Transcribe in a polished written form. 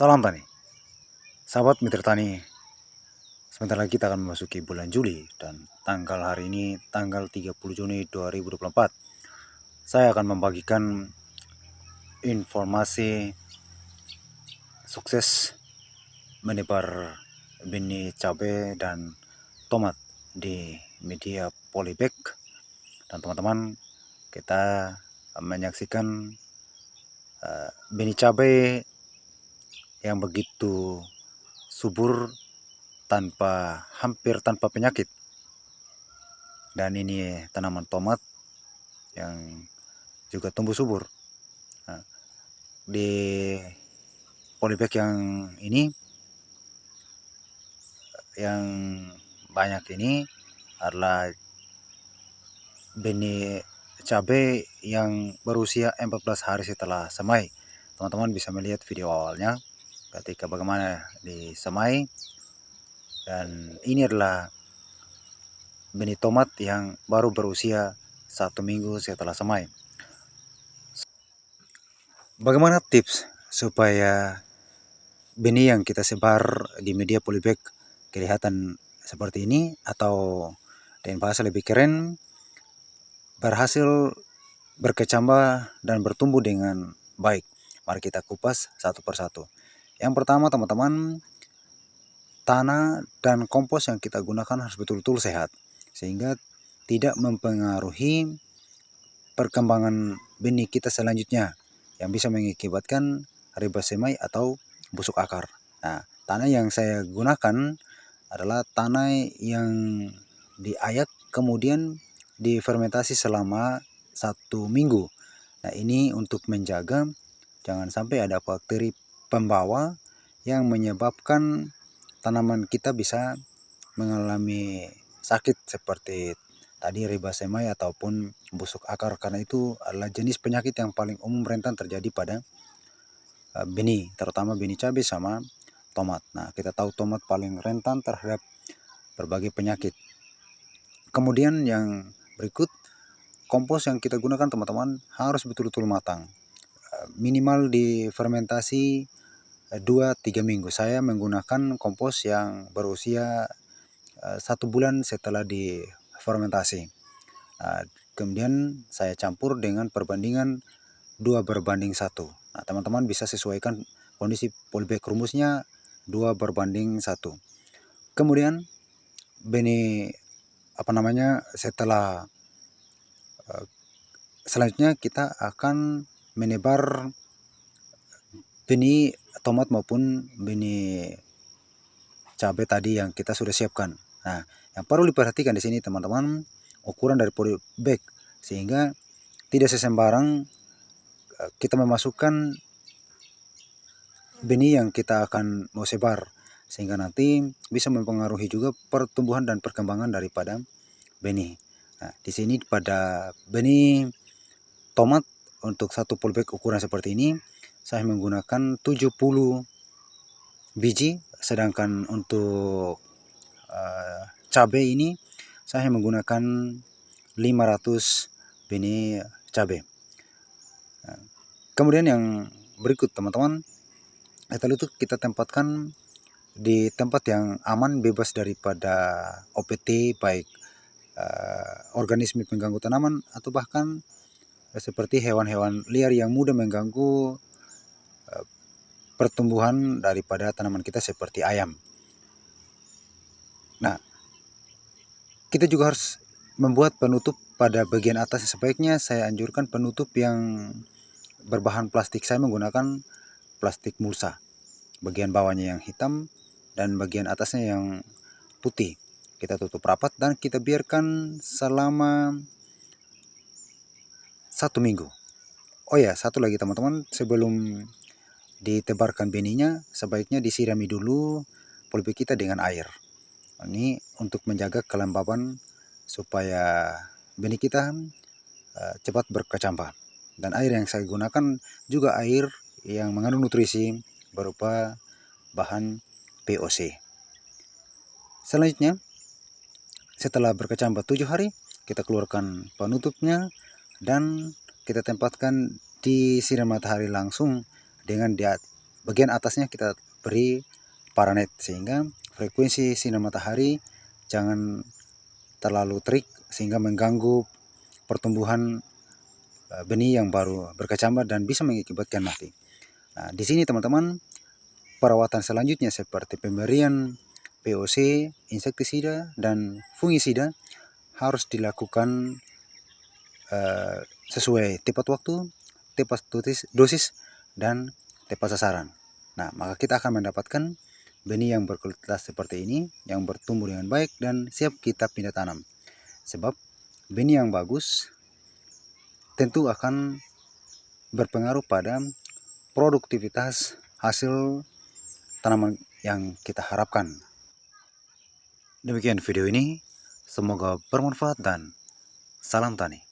Salam tani, sahabat mitra tani. Sebentar lagi kita akan memasuki bulan Juli dan tanggal hari ini tanggal 30 Juni 2024. Saya akan membagikan informasi sukses menebar benih cabai dan tomat di media Polybag. Dan teman-teman, kita menyaksikan benih cabai yang begitu subur hampir tanpa penyakit. Dan ini tanaman tomat yang juga tumbuh subur. Nah, di polybag yang ini yang banyak ini adalah benih cabai yang berusia 14 hari setelah semai. Teman-teman bisa melihat video awalnya ketika bagaimana disemai, dan ini adalah benih tomat yang baru berusia 1 minggu setelah semai. Bagaimana tips supaya benih yang kita sebar di media polybag kelihatan seperti ini, atau dengan bahasa lebih keren, berhasil berkecambah dan bertumbuh dengan baik? Mari kita kupas satu persatu. Yang pertama teman-teman, tanah dan kompos yang kita gunakan harus betul-betul sehat sehingga tidak mempengaruhi perkembangan benih kita selanjutnya yang bisa mengakibatkan ribosemai atau busuk akar. Nah, tanah yang saya gunakan adalah tanah yang diayak kemudian difermentasi selama 1 minggu. Nah, ini untuk menjaga jangan sampai ada bakteri pembawa yang menyebabkan tanaman kita bisa mengalami sakit seperti tadi ribosemai ataupun busuk akar, karena itu adalah jenis penyakit yang paling umum rentan terjadi pada benih, terutama benih cabai sama tomat. Nah, kita tahu tomat paling rentan terhadap berbagai penyakit. Kemudian yang berikut, kompos yang kita gunakan teman-teman harus betul-betul matang, minimal difermentasi 2-3 minggu. Saya menggunakan kompos yang berusia 1 bulan setelah difermentasi. Kemudian saya campur dengan perbandingan 2:1. Nah, teman-teman bisa sesuaikan kondisi polybag, rumusnya 2:1. Kemudian benih setelah selanjutnya kita akan menebar benih tomat maupun benih cabai tadi yang kita sudah siapkan. Nah, yang perlu diperhatikan di sini teman-teman, ukuran dari polybag sehingga tidak sesembarang kita memasukkan benih yang kita akan mau sebar, sehingga nanti bisa mempengaruhi juga pertumbuhan dan perkembangan daripada benih. Nah, di sini pada benih tomat untuk satu polybag ukuran seperti ini saya menggunakan 70 biji, sedangkan untuk cabai ini saya menggunakan 500 benih cabai. Nah, kemudian yang berikut teman-teman, itu kita tempatkan di tempat yang aman, bebas daripada OPT, baik organisme pengganggu tanaman atau bahkan seperti hewan-hewan liar yang mudah mengganggu pertumbuhan daripada tanaman kita seperti ayam. Nah, kita juga harus membuat penutup pada bagian atas. Sebaiknya saya anjurkan penutup yang berbahan plastik. Saya menggunakan plastik mulsa. Bagian bawahnya yang hitam dan bagian atasnya yang putih. Kita tutup rapat dan kita biarkan selama 1 minggu. Oh ya, satu lagi teman-teman, sebelum ditebarkan benihnya sebaiknya disirami dulu polybag kita dengan air. Ini untuk menjaga kelembaban supaya benih kita cepat berkecambah. Dan air yang saya gunakan juga air yang mengandung nutrisi berupa bahan VOC. Selanjutnya, setelah berkecambah 7 hari, kita keluarkan penutupnya dan kita tempatkan di sinar matahari langsung dengan bagian atasnya kita beri paranet, sehingga frekuensi sinar matahari jangan terlalu terik sehingga mengganggu pertumbuhan benih yang baru berkecambah dan bisa mengakibatkan mati. Nah, di sini teman-teman, perawatan selanjutnya seperti pemberian POC, insektisida, dan fungisida harus dilakukan sesuai tepat waktu, tepat dosis, dan tepat sasaran. Nah, maka kita akan mendapatkan benih yang berkualitas seperti ini, yang bertumbuh dengan baik dan siap kita pindah tanam. Sebab benih yang bagus tentu akan berpengaruh pada produktivitas hasil tanaman yang kita harapkan. Demikian video ini, semoga bermanfaat dan salam tani.